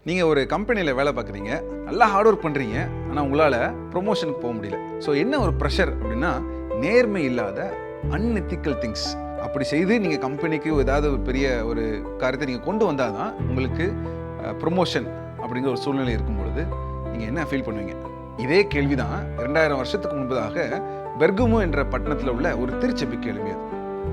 நீங்கள் ஒரு கம்பெனியில் வேலை பார்க்குறீங்க, நல்லா ஹார்ட் ஒர்க் பண்ணுறீங்க, ஆனால் உங்களால் ப்ரொமோஷனுக்கு போக முடியல. ஸோ என்ன ஒரு ப்ரெஷர் அப்படின்னா, நேர்மை இல்லாத அன்எத்திக்கல் திங்ஸ் அப்படி செய்து நீங்கள் கம்பெனிக்கு ஏதாவது ஒரு பெரிய ஒரு காரியத்தை நீங்கள் கொண்டு வந்தால் தான் உங்களுக்கு ப்ரொமோஷன் அப்படிங்கிற ஒரு சூழ்நிலை இருக்கும் பொழுது நீங்கள் என்ன ஃபீல் பண்ணுவீங்க? இதே கேள்வி தான் 2000 வருஷத்துக்கு முன்பதாக பெர்கமு என்ற பட்டணத்தில் உள்ள ஒரு திருச்சபைக்கு எழுப்பியது.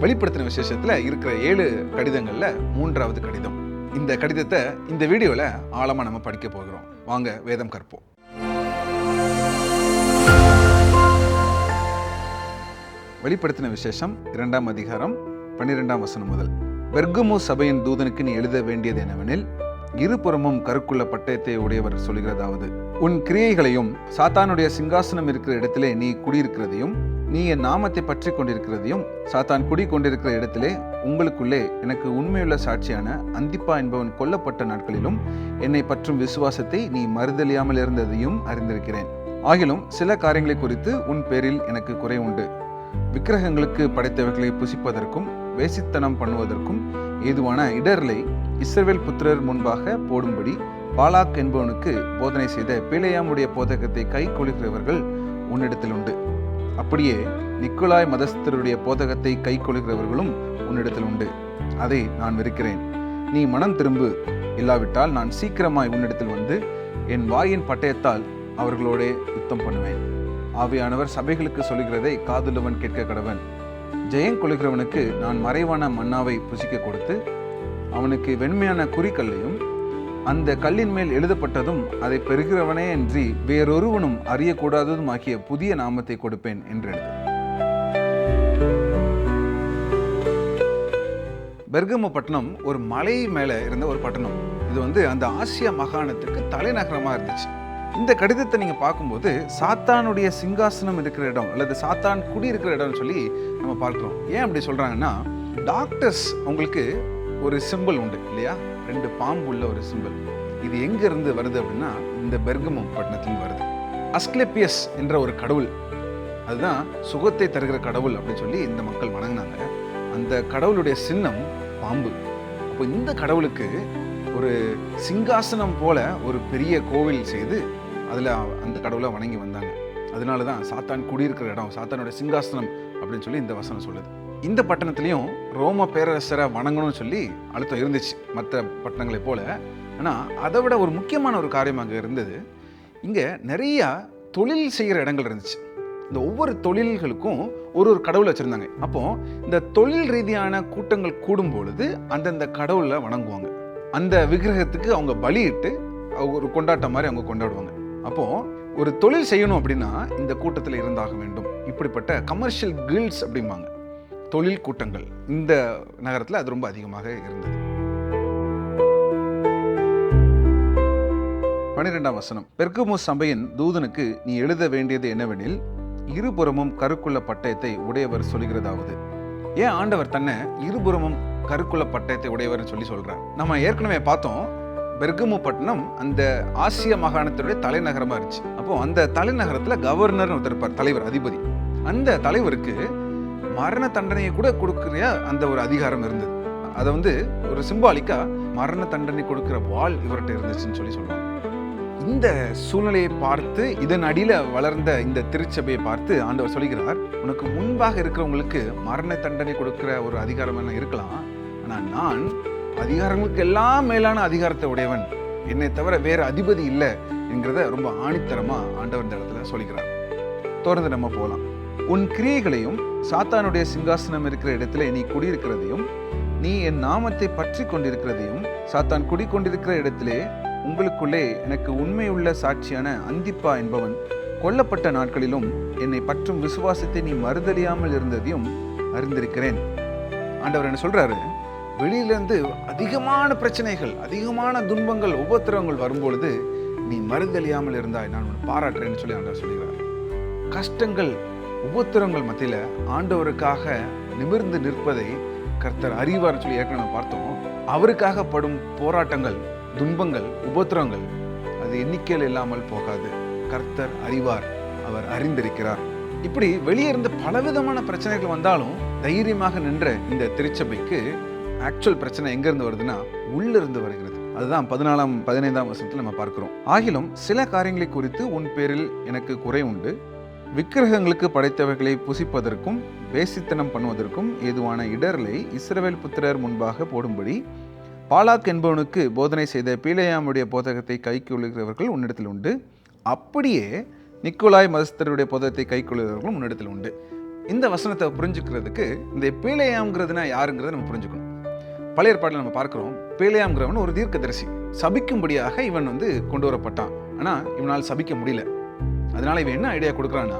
வெளிப்படுத்தின விசேஷத்தில் இருக்கிற 7 கடிதங்களில் 3வது கடிதம். இந்த கடிதத்தை இந்த வீடியோவில் ஆழமாக நம்ம படிக்க போகிறோம். வாங்க வேதம் கற்போம். வெளிப்படுத்தின விசேஷம் 2ஆம் அதிகாரம் 12ஆம் வசனம் முதல். பெர்கமு சபையின் தூதனுக்கு நீ எழுத வேண்டியது என்னவெனில், இருபுறமும் கருக்குள்ள பட்டயத்தை உடையவர் சொல்கிறதாவது, உன் கிரியைகளையும் சாத்தானுடைய சிங்காசனம் இருக்கிற இடத்திலே நீ குடியிருக்கிறதையும், நீ என் நாமத்தை பற்றி கொண்டிருக்கிறதையும், சாத்தான் குடி கொண்டிருக்கிற இடத்திலே உங்களுக்குள்ளே எனக்கு உண்மையுள்ள சாட்சியான அந்திப்பா என்பவன் கொல்லப்பட்ட நாட்களிலும் என்னை பற்றும் விசுவாசத்தை நீ மறுதலியாமல் இருந்ததையும் அறிந்திருக்கிறேன். ஆகிலும் சில காரியங்களை குறித்து உன் பேரில் எனக்கு குறை உண்டு. விக்கிரகங்களுக்கு படைத்தவைகளை புசிப்பதற்கும் வேசித்தனம் பண்ணுவதற்கும் ஏதுவான இடர்களை இஸ்ரவேல் புத்திரர் முன்பாக போடும்படி பாலாக் என்பவனுக்கு போதனை செய்த பிலேயாமுடைய போதகத்தை கை கொள்கிறவர்கள் உன்னிடத்தில் உண்டு. அப்படியே நிக்கோலாய் மதஸ்தருடைய போதகத்தை கை கொள்கிறவர்களும் உன்னிடத்தில் உண்டு. அதை நான் வெறுக்கிறேன். நீ மனம் திரும்பு, இல்லாவிட்டால் நான் சீக்கிரமாய் உன்னிடத்தில் வந்து என் வாயின் பட்டயத்தால் அவர்களோட யுத்தம் பண்ணுவேன். ஆவியானவர் சபைகளுக்கு சொல்கிறதை காதுள்ளவன் கேட்க கடவன். ஜெயம் கொள்கிறவனுக்கு நான் மறைவான மன்னாவை புசிக்க கொடுத்து, அவனுக்கு வெண்மையான குறிக்கல்லையும் அந்த கல்லின் மேல் எழுதப்பட்டதும் அதை பெறுகிறவனே அன்றி வேறொருவனும் அறியக்கூடாததும் ஆகிய புதிய நாமத்தை கொடுப்பேன் என்று எழுது. பெர்கமு பட்டணம் ஒரு மலை மேலே இருந்த ஒரு பட்டணம். இது அந்த ஆசியா மாகாணத்திற்கு தலைநகரமாக இருந்துச்சு. இந்த கடிதத்தை நீங்கள் பார்க்கும்போது சாத்தானுடைய சிங்காசனம் இருக்கிற இடம் அல்லது சாத்தான் குடியிருக்கிற இடம்னு சொல்லி நம்ம பார்க்குறோம். ஏன் அப்படி சொல்கிறாங்கன்னா, டாக்டர்ஸ் உங்களுக்கு ஒரு சிம்பிள் உண்டு இல்லையா? 2 பாம்பு உள்ள ஒரு சிம்பிள். இது எங்கேருந்து வருது அப்படின்னா, இந்த பெர்கமு பட்டணத்திலிருந்து வருது. அஸ்க்லேப்பியஸ் என்ற ஒரு கடவுள், அதுதான் சுகத்தை தருகிற கடவுள் அப்படின்னு சொல்லி இந்த மக்கள் வணங்கினாங்க. அந்த கடவுளுடைய சின்னம் பாம்பு. அப்போ இந்த கடவுளுக்கு ஒரு சிங்காசனம் போல ஒரு பெரிய கோவில் செய்து அதில் அந்த கடவுளை வணங்கி வந்தாங்க. அதனால தான் சாத்தான் குடியிருக்கிற இடம், சாத்தானுடைய சிங்காசனம் அப்படின்னு சொல்லி இந்த வசனம் சொல்லுது. இந்த பட்டணத்துலேயும் ரோம பேரரசரை வணங்கணும்னு சொல்லி அழுத்தம் இருந்துச்சு மற்ற பட்டணங்களை போல. ஆனால் அதை விட ஒரு முக்கியமான ஒரு காரியம் அங்கே இருந்தது. இங்கே நிறையா தொழில் செய்கிற இடங்கள் இருந்துச்சு. இந்த ஒவ்வொரு தொழில்களுக்கும் ஒரு கடவுள் வச்சுருந்தாங்க. அப்போது இந்த தொழில் ரீதியான கூட்டங்கள் கூடும் பொழுது அந்தந்த கடவுளை வணங்குவாங்க. அந்த விக்கிரகத்துக்கு அவங்க பலியிட்டு ஒரு கொண்டாட்டம் மாதிரி அவங்க கொண்டாடுவாங்க. அப்போது ஒரு தொழில் செய்யணும் அப்படின்னா இந்த கூட்டத்தில் இருந்தாக வேண்டும். இப்படிப்பட்ட கமர்ஷியல் கில்ட்ஸ் அப்படிம்பாங்க, தொழில் கூட்டங்கள் இந்த நகரத்தில் அது ரொம்ப அதிகமாக இருந்தது. 12ஆம் வசனம். பெர்கமு சபையின் தூதனுக்கு நீ எழுத வேண்டியது என்னவெனில், இருபுறமும் கருக்குள்ள பட்டயத்தை உடையவர் சொல்கிறதாவது. ஏன் ஆண்டவர் தன்னை இருபுறமும் கருக்குள்ள பட்டயத்தை உடையவர் சொல்லி சொல்றார்? நம்ம ஏற்கனவே பார்த்தோம், பெர்கமு பட்டணம் அந்த ஆசிய மாகாணத்துடைய தலைநகரமா இருந்துச்சு. அப்போ அந்த தலைநகரத்துல கவர்னர் ஒருத்தர் இருப்பார், தலைவர், அதிபதி. அந்த தலைவருக்கு மரண தண்டனையை கூட கொடுக்கிற அந்த ஒரு அதிகாரம் இருந்தது. அதை ஒரு சிம்பாலிக்கா மரண தண்டனை கொடுக்கிற வாள் இவர்கிட்ட இருந்துச்சுன்னு சொல்லி சொல்லுவாங்க. இந்த சூழ்நிலையை பார்த்து, இதன் அடியில வளர்ந்த இந்த திருச்சபையை பார்த்து ஆண்டவர் சொல்கிறார், உனக்கு முன்பாக இருக்கிறவங்களுக்கு மரண தண்டனை கொடுக்கிற ஒரு அதிகாரம் எல்லாம் இருக்கலாம், ஆனால் நான் அதிகாரங்களுக்கு எல்லாம் மேலான அதிகாரத்தை உடையவன், என்னை தவிர வேற அதிபதி இல்லை என்கிறத ரொம்ப ஆணித்தரமா ஆண்டவர் இந்த இடத்துல சொல்கிறார். தொடர்ந்து நம்ம போகலாம். உன் கிரியைகளையும் சாத்தானுடைய சிங்காசனம் இருக்கிற இடத்துல நீ குடியிருக்கிறதையும், நீ என் நாமத்தை பற்றி கொண்டிருக்கிறதையும், சாத்தான் குடிக்கொண்டிருக்கிற இடத்திலே உங்களுக்குள்ளே எனக்கு உண்மையுள்ள சாட்சியான அந்திப்பா என்பவன் கொல்லப்பட்ட நாட்களிலும் என்னை பற்றும் விசுவாசத்தை நீ மறுதலியாமல் இருந்ததையும் அறிந்திருக்கிறேன். ஆண்டவர் என்ன சொல்றாரு? வெளியிலிருந்து அதிகமான பிரச்சனைகள், அதிகமான துன்பங்கள், உபத்திரவங்கள் வரும்பொழுது நீ மறுதலியாமல் இருந்தாய், நான் உன்னை பாராட்டுறேன்னு சொல்லி ஆண்டவர் சொல்கிறார். கஷ்டங்கள், உபத்திரவங்கள் மத்தியில ஆண்டவருக்காக நிமிர்ந்து நிற்பதை கர்த்தர் அறிவார் சொல்லி ஏற்கனவே பார்த்தோம். அவருக்காக படும் போராட்டங்கள், துன்பங்கள், உபத்திரவங்கள் அது எண்ணிக்கையில் இல்லாமல் போகாது. கர்த்தர் அறிவார், அவர் அறிந்திருக்கிறார். இப்படி வெளியே இருந்து பலவிதமான பிரச்சனைகள் வந்தாலும் தைரியமாக நின்ற இந்த திருச்சபைக்கு ஆக்சுவல் பிரச்சனை எங்கேருந்து வருதுன்னா உள்ளிருந்து வருகிறது. அதுதான் 14 15 வசனத்தில் நம்ம பார்க்கிறோம். ஆகிலும் சில காரியங்களை குறித்து உன் பேரில் எனக்கு குறை உண்டு. விக்கிரகங்களுக்கு படைத்தவைகளை புசிப்பதற்கும் வேசித்தனம் பண்ணுவதற்கும் ஏதுவான இடரலை இஸ்ரவேல் புத்திரர் முன்பாக போடும்படி பாலாக் என்பவனுக்கு போதனை செய்த பீலேயாமுடைய போதகத்தை கைக்கொள்கிறவர்கள் உன்னிடத்தில் உண்டு. அப்படியே நிக்கோலாய் மதஸ்தருடைய போதகத்தை கைக்கொள்கிறவர்களும் உன்னிடத்தில் உண்டு. இந்த வசனத்தை புரிஞ்சுக்கிறதுக்கு இந்த பீலேயாம்ங்கிறதுனா யாருங்கிறத நம்ம புரிஞ்சுக்கணும். பழைய ஏற்பாட்டில் நம்ம பார்க்கிறோம், பீலேயாம்ங்கிறவன் ஒரு தீர்க்கதரிசி. சபிக்கும்படியாக இவன் கொண்டு வரப்பட்டான். ஆனால் இவனால் சபிக்க முடியல. அதனால இவன் என்ன ஐடியா கொடுக்குறான்னா,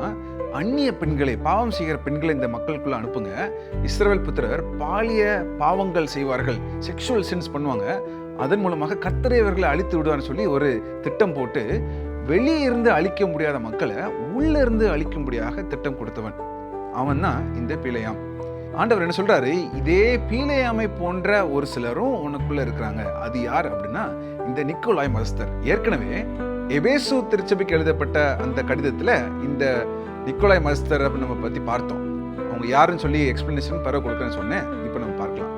அந்நிய பெண்களை, பாவம் செய்கிற பெண்களை இந்த மக்களுக்குள்ள அனுப்புங்க. இஸ்ரவேல் புத்திரர் பாலிய பாவங்கள் செய்வார்கள், செக்ஷுவல் சின்ஸ் பண்ணுவாங்க, அதன் மூலமாக கர்த்தரே இவர்களை அழித்து விடுவார்னு சொல்லி ஒரு திட்டம் போட்டு வெளியே இருந்து அழிக்க முடியாத மக்களை உள்ள இருந்து அழிக்கும்படியாக திட்டம் கொடுத்தவன் அவன் தான் இந்த பீலேயாம். ஆண்டவர் என்ன சொல்றாரு, இதே பீலேயாமை போன்ற ஒரு சிலரும் உனக்குள்ள இருக்கிறாங்க. அது யார் அப்படின்னா இந்த நிக்கோலாய் மதஸ்தர். ஏற்கனவே எபேசு திருச்சபைக்கு எழுதப்பட்ட அந்த கடிதத்துல இந்த நிக்கோலாய் மதஸ்தர் அப்படின்னு நம்ம பத்தி பார்த்தோம். அவங்க யாருன்னு சொல்லி எக்ஸ்பிளனேஷன் பிறகு கொடுக்குறேன்னு சொன்னேன். இப்போ நம்ம பார்க்கலாம்.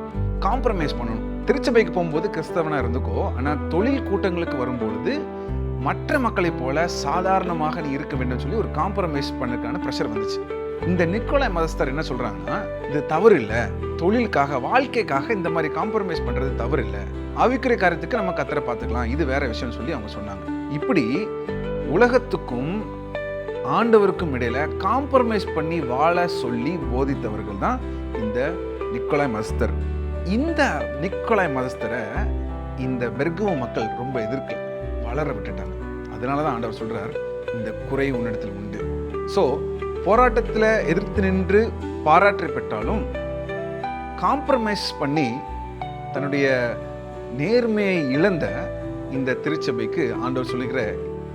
காம்ப்ரமைஸ் பண்ணணும். திருச்சபைக்கு போகும்போது கிறிஸ்தவனா இருந்துக்கோ, ஆனால் தொழில் கூட்டங்களுக்கு வரும்பொழுது மற்ற மக்களை போல சாதாரணமாக நீ இருக்க வேண்டும் சொல்லி ஒரு காம்ப்ரமைஸ் பண்ணதுக்கான ப்ரெஷர் வந்துச்சு. இந்த நிக்கோலாய் மதஸ்தர் என்ன சொல்றாங்கன்னா, இது தவறு இல்லை, தொழிலுக்காக வாழ்க்கைக்காக இந்த மாதிரி காம்ப்ரமைஸ் பண்றது தவறு இல்லை, ஆவிக்குரிய காரியத்துக்கு நம்ம கத்தரை பார்த்துக்கலாம், இது வேற விஷயம் சொல்லி அவங்க சொன்னாங்க. இப்படி உலகத்துக்கும் ஆண்டவருக்கும் இடையில காம்ப்ரமைஸ் பண்ணி வாழ சொல்லி போதித்தவர்கள் தான் இந்த நிக்கோலாய் மதஸ்தர். இந்த நிக்கோலாய் மதஸ்தரை இந்த பெர்கமு மக்கள் ரொம்ப எதிர்க்கல, வளர விட்டுட்டாங்க. அதனாலதான் ஆண்டவர் சொல்றார், இந்த குறை உன்னிடத்தில் உண்டு. ஸோ போராட்டத்தில் எதிர்த்து நின்று பாராட்டை பெற்றாலும் காம்ப்ரமைஸ் பண்ணி தன்னுடைய நேர்மையை இழந்த இந்த திருச்சபைக்கு ஆண்டவர் சொல்லுகிற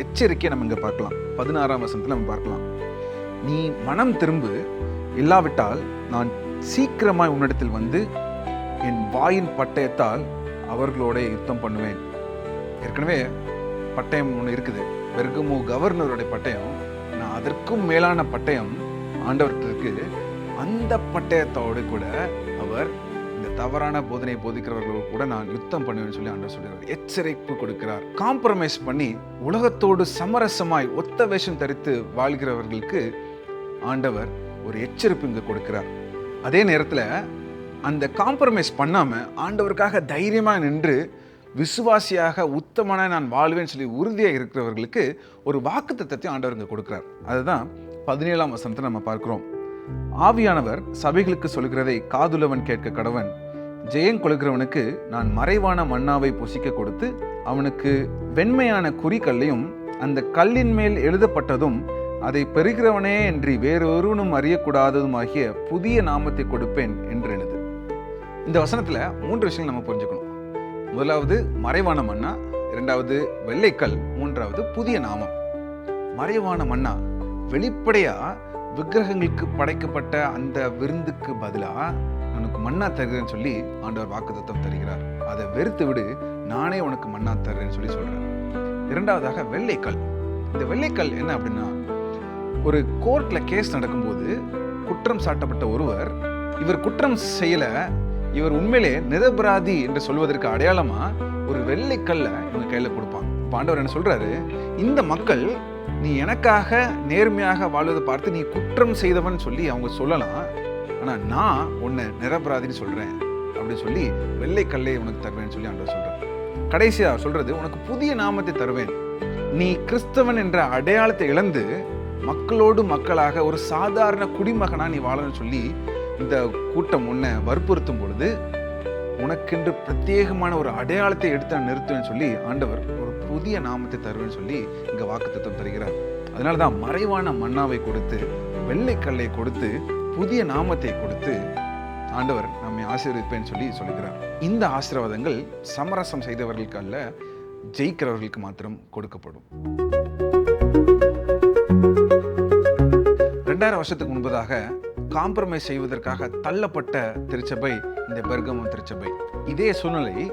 எச்சரிக்கையை நம்ம இங்கே பார்க்கலாம். 16ஆம் வசனத்தில் நம்ம பார்க்கலாம். நீ மனம் திரும்பு, இல்லாவிட்டால் நான் சீக்கிரமாய் உன்னிடத்தில் வந்து என் வாயின் பட்டயத்தால் அவர்களோட யுத்தம் பண்ணுவேன். ஏற்கனவே பட்டயம் ஒன்று இருக்குது, பெர்கமு கவர்னருடைய பட்டயம். நான் அதற்கும் மேலான பட்டயம் ஆண்டவர்கிட்ட. அந்த பட்டயத்தோடு கூட அவர் இந்த தவறான போதனை போதிக்கிறவர்களோடு கூட நான் யுத்தம் பண்ணுவேன்னு சொல்லி ஆண்டவர் சொல்கிறார், எச்சரிப்பு கொடுக்கிறார். காம்ப்ரமைஸ் பண்ணி உலகத்தோடு சமரசமாய் ஒத்த வேஷம் தரித்து வாழ்கிறவர்களுக்கு ஆண்டவர் ஒரு எச்சரிப்பு இங்கே கொடுக்கிறார். அதே நேரத்தில் அந்த காம்ப்ரமைஸ் பண்ணாம ஆண்டவருக்காக தைரியமாக நின்று விசுவாசியாக உத்தமன நான் வாழ்வேன்னு சொல்லி உறுதியாக இருக்கிறவர்களுக்கு ஒரு வாக்குத்தத்தத்தை ஆண்டவர் இங்கே கொடுக்கிறார். அதுதான் 17ஆம் வசனத்தை நம்ம பார்க்கிறோம். ஆவியானவர் சபைகளுக்கு சொல்கிறதை காதுள்ளவன் கேட்க கடவன். ஜெயம் கொள்கிறவனுக்கு நான் மறைவான மன்னாவை புசிக்க கொடுத்து அவனுக்கு வெண்மையான குறிக்கல்லையும் அந்த கல்லின் மேல் எழுதப்பட்டதும் அதை பெறுகிறவனே என்று வேறொருவனும் அறியக்கூடாததும் ஆகிய புதிய நாமத்தை கொடுப்பேன் என்று எழுது. இந்த வசனத்துல 3 விஷயங்கள் நம்ம புரிஞ்சுக்கணும். முதலாவது மறைவான மன்னா, இரண்டாவது வெள்ளைக்கல், மூன்றாவது புதிய நாமம். மறைவான மன்னா வெளிப்படையா விக்கிரகங்களுக்கு படைக்கப்பட்ட அந்த விருந்துக்கு பதிலா உனக்கு மன்னா தருகிறேன்னு சொல்லி ஆண்டவர் வாக்குத்தத்தம் தருகிறார். அதை வெறுத்து விடு, நானே உனக்கு மன்னா தருறேன்னு சொல்லி சொல்றார். இரண்டாவதாக வெள்ளைக்கல். இந்த வெள்ளைக்கல் என்ன அப்படின்னா, ஒரு கோர்ட்ல கேஸ் நடக்கும்போது குற்றம் சாட்டப்பட்ட ஒருவர் இவர் குற்றம் செய்யல, இவர் உண்மையிலே நிரபராதி என்று சொல்வதற்கு அடையாளமா ஒரு வெள்ளைக்கல்ல இவங்க கையில கொடுப்பாங்க. ஆண்டவர் என்ன சொல்றாரு, இந்த மக்கள் நீ எனக்காக நேர்மையாக வாழ்வதை பார்த்து நீ குற்றம் செய்தவன் சொல்லி அவங்க சொல்லலாம், ஆனா நான் உன்னை நிரபராதின்னு சொல்றேன் அப்படின்னு சொல்லி வெள்ளைக்கல்லை உனக்கு தருவேன்னு சொல்லி ஆண்டவர் சொல்றாரு. கடைசியா சொல்றது, உனக்கு புதிய நாமத்தை தருவேன். நீ கிறிஸ்தவன் என்ற அடையாளத்தை இழந்து மக்களோடு மக்களாக ஒரு சாதாரண குடிமகனா நீ வாழணும்னு சொல்லி இந்த கூட்டம் உன்னை வற்புறுத்தும் பொழுது உனக்கென்று பிரத்யேகமான ஒரு அடையாளத்தை எடுத்து நிறுத்துவேன்னு சொல்லி ஆண்டவர் ஒரு புதிய நாமத்தை தருவேன்னு சொல்லி இங்க வாக்குத்தத்தம் தருகிறார். அதனாலதான் மறைவான மன்னாவை கொடுத்து வெள்ளைக்கல்லை கொடுத்து புதிய நாமத்தை கொடுத்து ஆண்டவர் நம்மை ஆசீர்வதிப்பேன்னு சொல்லி சொல்லுகிறார். இந்த ஆசீர்வாதங்கள் சமரசம் செய்தவர்களுக்கு அல்ல, ஜெயிக்கிறவர்களுக்கு மாத்திரம் கொடுக்கப்படும். 2000 வருஷத்துக்கு முன்பதாக காம்ப்ரமைஸ் செய்வதற்காக தள்ளப்பட்ட திருச்சபை இந்த பெர்கமு திருச்சபை. இதே சூழ்நிலை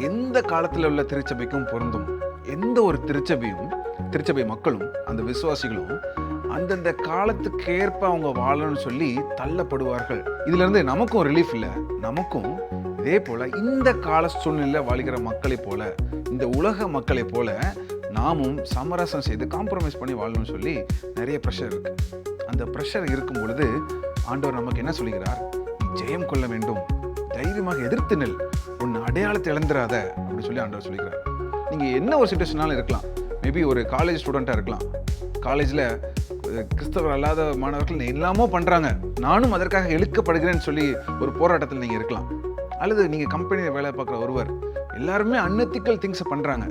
எந்த காலத்தில் உள்ள திருச்சபைக்கும் பொருந்தும். எந்த ஒரு திருச்சபை மக்களும் அந்த விசுவாசிகளும் அந்தந்த காலத்துக்கு ஏற்ப அவங்க வாழணும்னு சொல்லி தள்ளப்படுவார்கள். இதுல இருந்து நமக்கும் ரிலீஃப் இல்லை. நமக்கும் இதே போல இந்த கால சூழ்நிலையில வாழ்கிற மக்களை போல இந்த உலக மக்களைப் போல நாமும் சமரசம் செய்து காம்ப்ரமைஸ் பண்ணி வாழணும்னு சொல்லி நிறைய ப்ரெஷர் இருக்கு. அந்த ப்ரெஷர் இருக்கும் பொழுது ஆண்டவர் நமக்கு என்ன சொல்லுகிறார்? ஜெயம் கொள்ள வேண்டும், தைரியமாக எதிர்த்து நெல், உன் அடையாளத்தை இழந்துராத அப்படின்னு சொல்லி ஆண்டவர் சொல்லுகிறார். நீங்கள் என்ன ஒரு சுச்சுவேஷனாலும் இருக்கலாம். மேபி ஒரு காலேஜ் ஸ்டூடெண்ட்டாக இருக்கலாம். காலேஜில் கிறிஸ்தவர் அல்லாத மாணவர்கள் எல்லாமோ பண்ணுறாங்க, நானும் அதற்காக இழுக்கப்படுகிறேன்னு சொல்லி ஒரு போராட்டத்தில் நீங்கள் இருக்கலாம். அல்லது நீங்கள் கம்பெனியில் வேலை பார்க்குற ஒருவர், எல்லாருமே அன்எத்திக்கல் திங்ஸை பண்ணுறாங்க,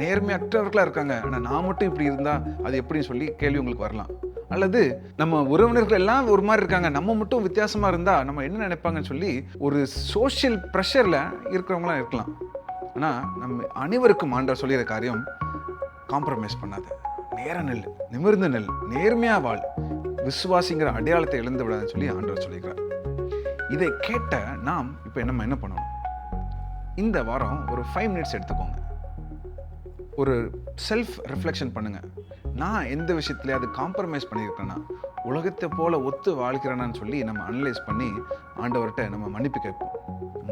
நேர்மையற்றவர்களாக இருக்காங்க, ஆனால் நான் மட்டும் இப்படி இருந்தால் அது எப்படின்னு சொல்லி கேள்வி உங்களுக்கு வரலாம். அல்லது நம்ம உறவினர்கள் எல்லாம் ஒரு மாதிரி இருக்காங்க, நம்ம மட்டும் வித்தியாசமாக இருந்தால் நம்ம என்ன நினைப்பாங்கன்னு சொல்லி ஒரு சோஷியல் ப்ரெஷரில் இருக்கிறவங்களாம் இருக்கலாம். ஆனால் நம்ம அனைவருக்கும் ஆண்டவர் சொல்லிடுற காரியம், காம்ப்ரமைஸ் பண்ணாத, நேர நெல், நிமிர்ந்த நெல், நேர்மையாக வாழ், விசுவாசிங்கிற அடையாளத்தை இழந்து விடாதுன்னு சொல்லி ஆண்டவர் சொல்லிக்கிறார். இதை கேட்ட நாம் இப்போ நம்ம என்ன பண்ணணும்? இந்த வாரம் ஒரு 5 மினிட்ஸ் எடுத்துக்கோங்க. ஒரு செல்ஃப் ரிஃப்ளெக்ஷன் பண்ணுங்கள். நான் எந்த விஷயத்துலையாவது காம்ப்ரமைஸ் பண்ணியிருக்கேன்னா, உலகத்தை போல ஒத்து வாழ்கிறேனான்னு சொல்லி நம்ம அனலைஸ் பண்ணி ஆண்டவர்கிட்ட நம்ம மன்னிப்பு கேட்போம்.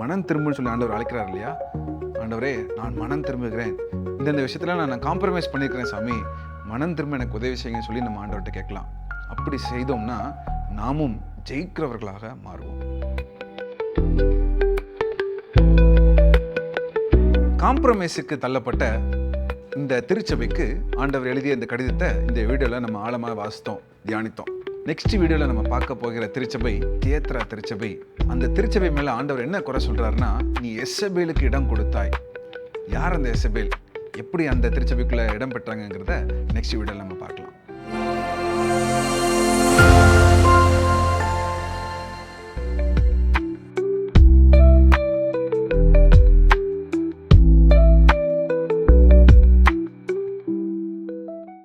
மனம் திரும்புன்னு சொல்லி ஆண்டவர் அழைக்கிறார் இல்லையா? ஆண்டவரே, நான் மனம் திரும்புகிறேன், இந்தந்த விஷயத்துல நான் காம்ப்ரமைஸ் பண்ணியிருக்கிறேன் சாமி, மனம் திரும்ப எனக்கு உதவி செய்யுங்கன்னு சொல்லி நம்ம ஆண்டவர்கிட்ட கேட்கலாம். அப்படி செய்தோம்னா நாமும் ஜெயிக்கிறவர்களாக மாறுவோம். காம்ப்ரமைஸுக்கு தள்ளப்பட்ட இந்த திருச்சபைக்கு ஆண்டவர் எழுதிய இந்த கடிதத்தை இந்த வீடியோவில் நம்ம ஆழமாக வாசித்தோம், தியானித்தோம். நெக்ஸ்ட் வீடியோவில் நம்ம பார்க்க போகிற திருச்சபை தியேத்ரா திருச்சபை. அந்த திருச்சபை மேலே ஆண்டவர் என்ன குறை சொல்கிறாருன்னா, நீ எசபேலுக்கு இடம் கொடுத்தாய். யார் அந்த எசபேல், எப்படி அந்த திருச்சபைக்குள்ளே இடம் பெற்றாங்கிறத நெக்ஸ்ட் வீடியோவில் நம்ம பார்க்கலாம்.